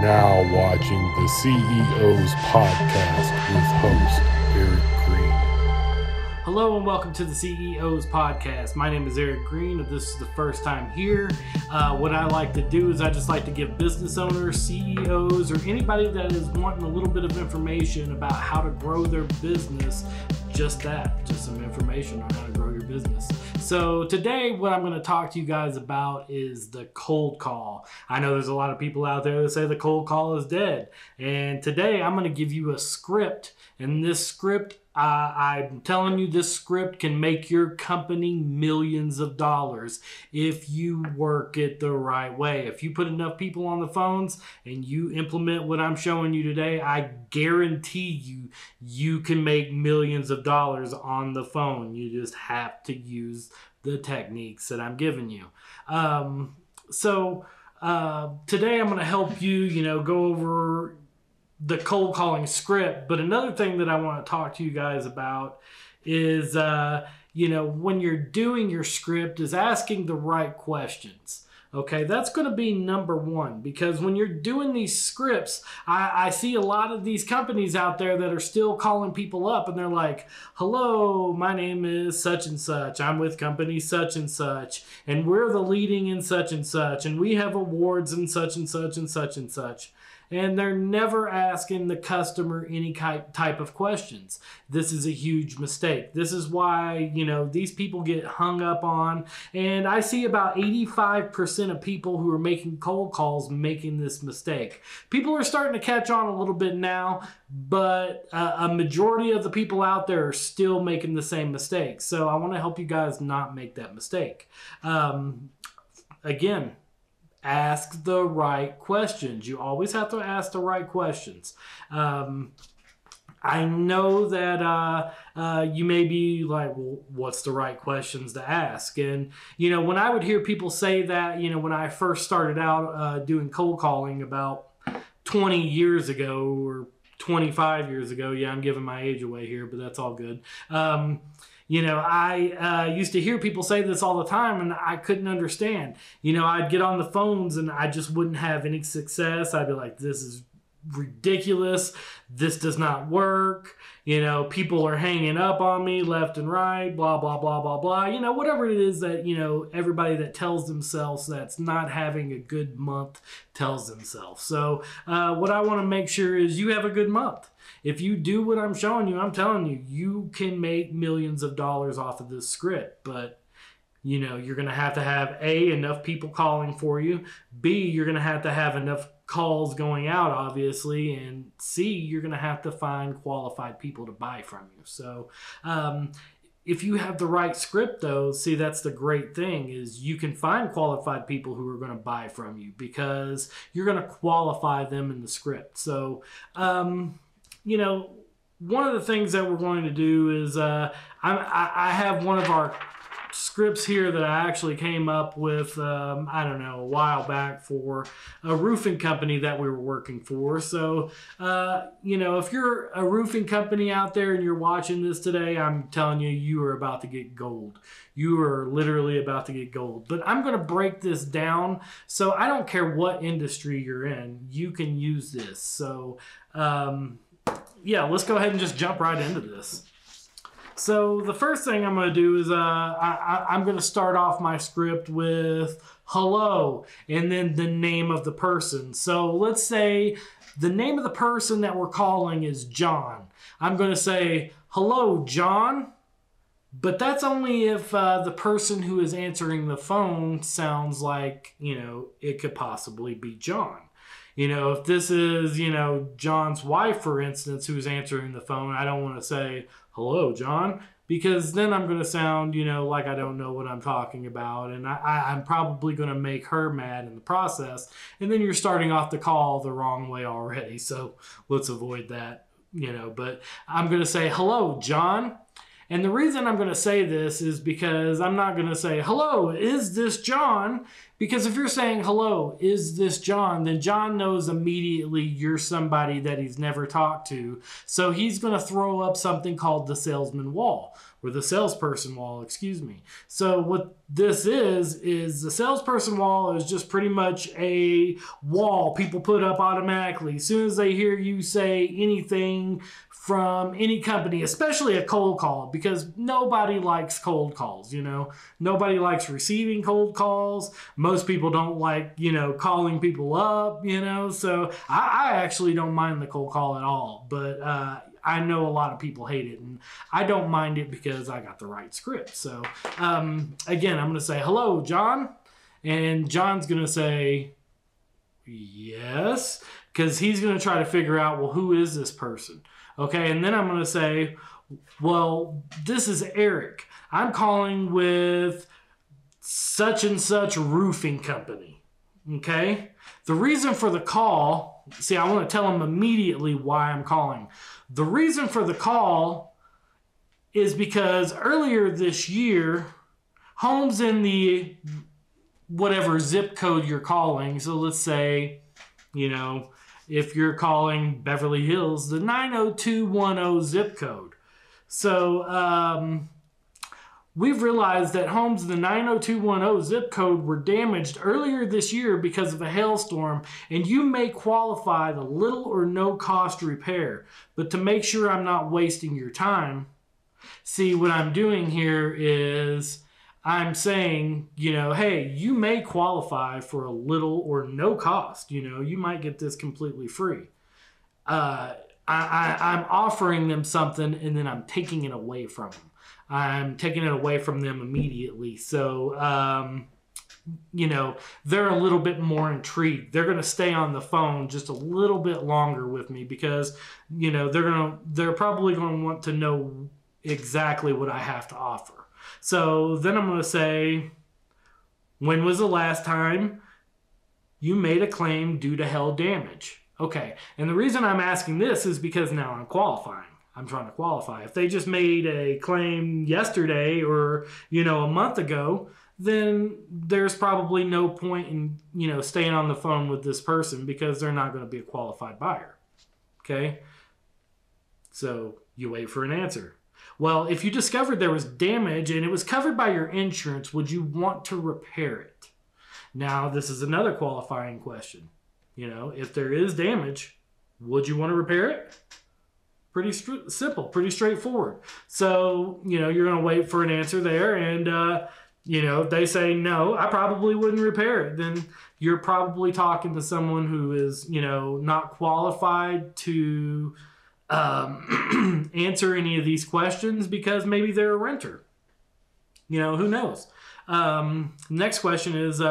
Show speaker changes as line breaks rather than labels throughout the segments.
now watching the CEO's Podcast with host Eric Green.
Hello and welcome to the CEO's Podcast. My name is Eric Green. If this is the first time here, what I like to do is I just like to give business owners, CEOs, or anybody that is wanting a little bit of information about how to grow their business, just some information on how to grow your business. So today what I'm going to talk to you guys about is the cold call. I know there's a lot of people out there that say the cold call is dead. And today I'm going to give you a script. And this script, I'm telling you, this script can make your company millions of dollars if you work it the right way. If you put enough people on the phones and you implement what I'm showing you today, I guarantee you can make millions of dollars on the phone. You just have to use the techniques that I'm giving you. Today I'm going to help you, go over the cold calling script. But another thing that I want to talk to you guys about is, when you're doing your script, is asking the right questions. Okay, that's going to be number one, because when you're doing these scripts, I see a lot of these companies out there that are still calling people up and they're like, hello, my name is such and such. I'm with company such and such, and we're the leading in such and such, and we have awards in such and such and such and such. And they're never asking the customer any type of questions. This is a huge mistake. This is why, these people get hung up on. And I see about 85% of people who are making cold calls making this mistake. People are starting to catch on a little bit now, but a majority of the people out there are still making the same mistake. So I want to help you guys not make that mistake. Again, ask the right questions. You always have to ask the right questions. I know that you may be like, well, what's the right questions to ask? And, when I would hear people say that, when I first started out doing cold calling about 20 years ago or 25 years ago, I'm giving my age away here, but that's all good. I used to hear people say this all the time and I couldn't understand. I'd get on the phones and I just wouldn't have any success. I'd be like, this is ridiculous. This does not work. People are hanging up on me left and right, blah, blah, blah, blah, blah. Whatever it is that, everybody that tells themselves that's not having a good month tells themselves. So what I want to make sure is you have a good month. If you do what I'm showing you, I'm telling you, you can make millions of dollars off of this script. But, you're going to have A, enough people calling for you. B, you're going to have enough calls going out, obviously. And C, you're going to have to find qualified people to buy from you. So if you have the right script, though, see, that's the great thing is you can find qualified people who are going to buy from you because you're going to qualify them in the script. So, one of the things that we're going to do is I have one of our scripts here that I actually came up with, a while back for a roofing company that we were working for. So, if you're a roofing company out there and you're watching this today, I'm telling you, you are about to get gold. You are literally about to get gold. But I'm going to break this down. So I don't care what industry you're in, you can use this. So, let's go ahead and just jump right into this. So the first thing I'm going to do is I'm going to start off my script with hello and then the name of the person. So let's say the name of the person that we're calling is John. I'm going to say, hello, John. But that's only if the person who is answering the phone sounds like, it could possibly be John. If this is, John's wife, for instance, who's answering the phone, I don't want to say, hello, John, because then I'm going to sound, like I don't know what I'm talking about. And I'm probably going to make her mad in the process. And then you're starting off the call the wrong way already. So let's avoid that, But I'm going to say, hello, John. And the reason I'm going to say this is because I'm not going to say, hello, is this John? Because if you're saying, hello, is this John? Then John knows immediately you're somebody that he's never talked to. So he's going to throw up something called the Salesman Wall. or the Salesperson Wall, excuse me. So what this is the Salesperson Wall is just pretty much a wall people put up automatically as soon as they hear you say anything from any company, especially a cold call, because nobody likes cold calls, Nobody likes receiving cold calls. Most people don't like, calling people up, So I actually don't mind the cold call at all, but I know a lot of people hate it, and I don't mind it because I got the right script. So again, I'm going to say, hello, John, and John's going to say yes, because he's going to try to figure out, well, who is this person? Okay, and then I'm going to say, well, this is Eric. I'm calling with such and such roofing company. Okay? The reason for the call, see, I want to tell him immediately why I'm calling. The reason for the call is because earlier this year, homes in the whatever zip code you're calling, so let's say, if you're calling Beverly Hills, the 90210 zip code. So we've realized that homes in the 90210 zip code were damaged earlier this year because of a hailstorm, and you may qualify the little or no cost repair. But to make sure I'm not wasting your time, see, what I'm doing here is I'm saying, hey, you may qualify for a little or no cost. You might get this completely free. I'm offering them something, and then I'm taking it away from them. I'm taking it away from them immediately. So, they're a little bit more intrigued. They're going to stay on the phone just a little bit longer with me because, they're probably going to want to know exactly what I have to offer. So then I'm going to say, when was the last time you made a claim due to hail damage? Okay, and the reason I'm asking this is because now I'm qualifying. I'm trying to qualify. If they just made a claim yesterday or, a month ago, then there's probably no point in, staying on the phone with this person because they're not going to be a qualified buyer. Okay? So you wait for an answer. Well, if you discovered there was damage and it was covered by your insurance, would you want to repair it? Now, this is another qualifying question. If there is damage, would you want to repair it? Pretty simple, pretty straightforward. So, you're going to wait for an answer there. And, if they say, no, I probably wouldn't repair it, then you're probably talking to someone who is, not qualified to answer any of these questions because maybe they're a renter. Who knows? Next question is,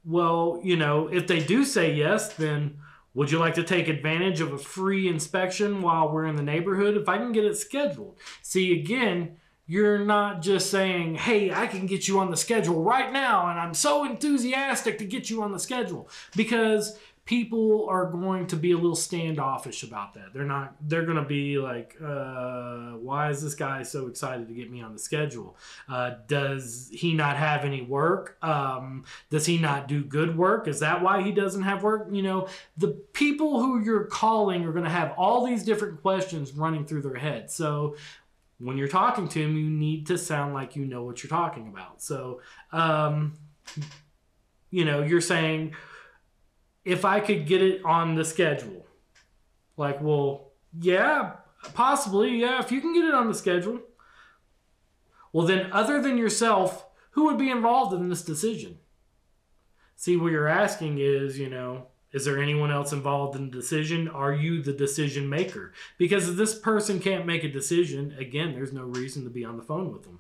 if they do say yes, then would you like to take advantage of a free inspection while we're in the neighborhood if I can get it scheduled? See, again, you're not just saying, hey, I can get you on the schedule right now, and I'm so enthusiastic to get you on the schedule, because people are going to be a little standoffish about that. They're going to be like, why is this guy so excited to get me on the schedule? Does he not have any work? Does he not do good work? Is that why he doesn't have work? The people who you're calling are going to have all these different questions running through their head. So when you're talking to them, you need to sound like you know what you're talking about. So, you're saying, if I could get it on the schedule, like, well, yeah, possibly, yeah, if you can get it on the schedule. Well, then, other than yourself, who would be involved in this decision? See, what you're asking is, is there anyone else involved in the decision? Are you the decision maker? Because if this person can't make a decision, again, there's no reason to be on the phone with them.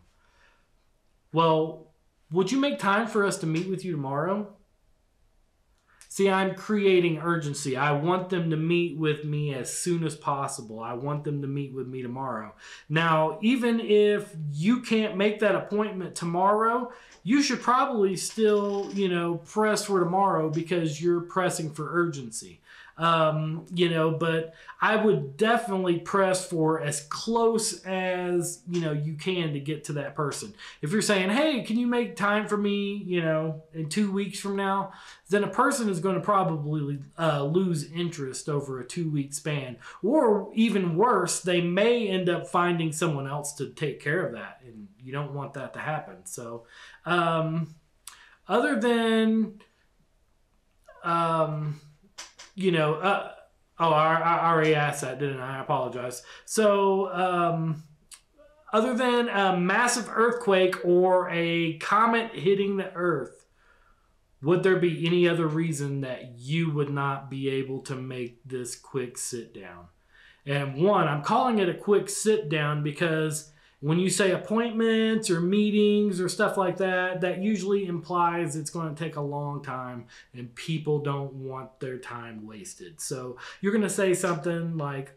Well, would you make time for us to meet with you tomorrow? See, I'm creating urgency. I want them to meet with me as soon as possible. I want them to meet with me tomorrow. Now, even if you can't make that appointment tomorrow, you should probably still, press for tomorrow because you're pressing for urgency. But I would definitely press for as close as, you can to get to that person. If you're saying, hey, can you make time for me, in 2 weeks from now, then a person is going to probably lose interest over a 2-week span. Or even worse, they may end up finding someone else to take care of that. And you don't want that to happen. So other than... I already asked that, didn't I? I apologize. So, other than a massive earthquake or a comet hitting the Earth, would there be any other reason that you would not be able to make this quick sit down? And one, I'm calling it a quick sit down because when you say appointments or meetings or stuff like that, that usually implies it's going to take a long time and people don't want their time wasted. So you're going to say something like,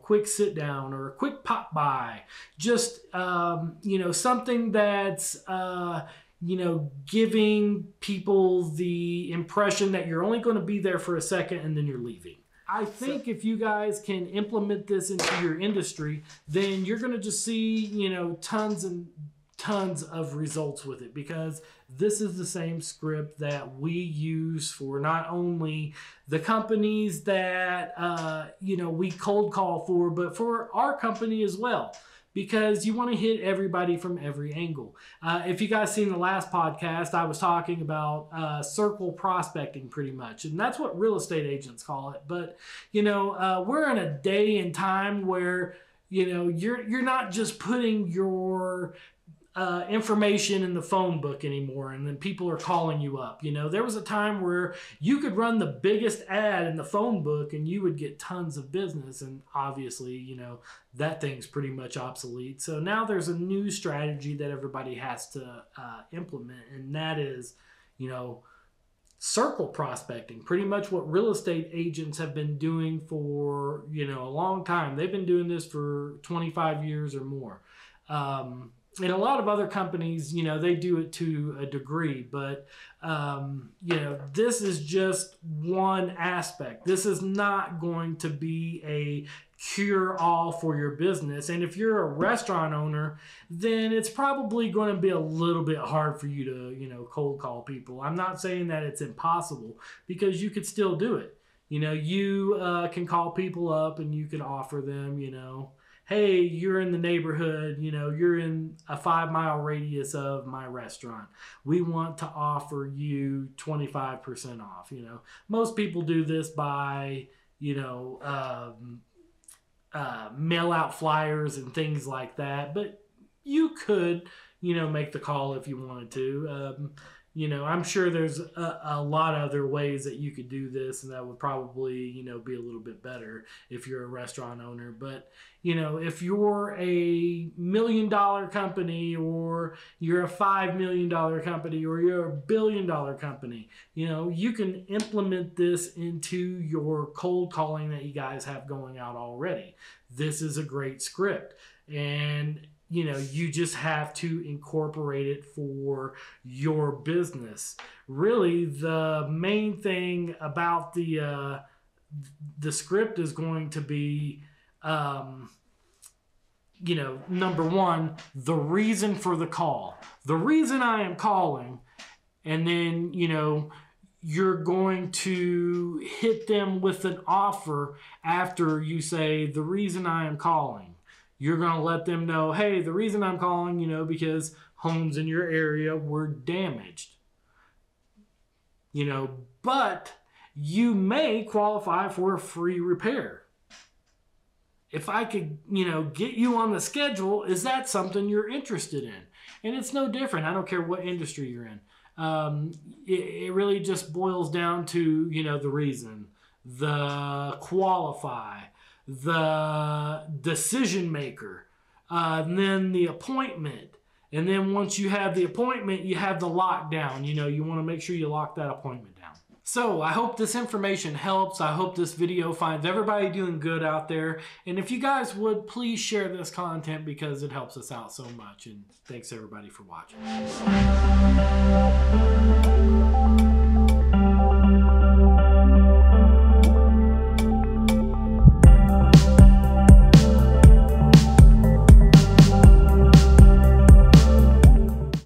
quick sit down or a quick pop by, just, something that's, giving people the impression that you're only going to be there for a second and then you're leaving. I think if you guys can implement this into your industry, then you're going to just see, tons and tons of results with it, because this is the same script that we use for not only the companies that, we cold call for, but for our company as well. Because you want to hit everybody from every angle. If you guys seen the last podcast, I was talking about circle prospecting pretty much. And that's what real estate agents call it. But, we're in a day and time where, you're not just putting your information in the phone book anymore and then people are calling you up. There was a time where you could run the biggest ad in the phone book and you would get tons of business, and obviously that thing's pretty much obsolete. So now there's a new strategy that everybody has to implement, and that is circle prospecting. Pretty much what real estate agents have been doing for a long time. They've been doing this for 25 years or more. And a lot of other companies, they do it to a degree, but, this is just one aspect. This is not going to be a cure-all for your business. And if you're a restaurant owner, then it's probably going to be a little bit hard for you to, cold call people. I'm not saying that it's impossible, because you could still do it. You can call people up and you can offer them, hey, you're in the neighborhood, you're in a 5-mile radius of my restaurant. We want to offer you 25% off. Most people do this by, mail out flyers and things like that. But you could, make the call if you wanted to. I'm sure there's a lot of other ways that you could do this, and that would probably, be a little bit better if you're a restaurant owner. But, if you're a $1 million company, or you're a $5 million company, or you're a $1 billion company, you can implement this into your cold calling that you guys have going out already. This is a great script. And you just have to incorporate it for your business. Really, the main thing about the script is going to be, number one, the reason for the call. The reason I am calling, and then, you're going to hit them with an offer after you say, the reason I am calling. You're going to let them know, hey, the reason I'm calling, because homes in your area were damaged. But you may qualify for a free repair. If I could, get you on the schedule, is that something you're interested in? And it's no different. I don't care what industry you're in. It really just boils down to, the reason, the qualify, the decision maker, and then the appointment. And then once you have the appointment, you have the lockdown. You want to make sure you lock that appointment down. So I hope this information helps. I hope this video finds everybody doing good out there. And if you guys would, please share this content, because it helps us out so much. And thanks everybody for watching.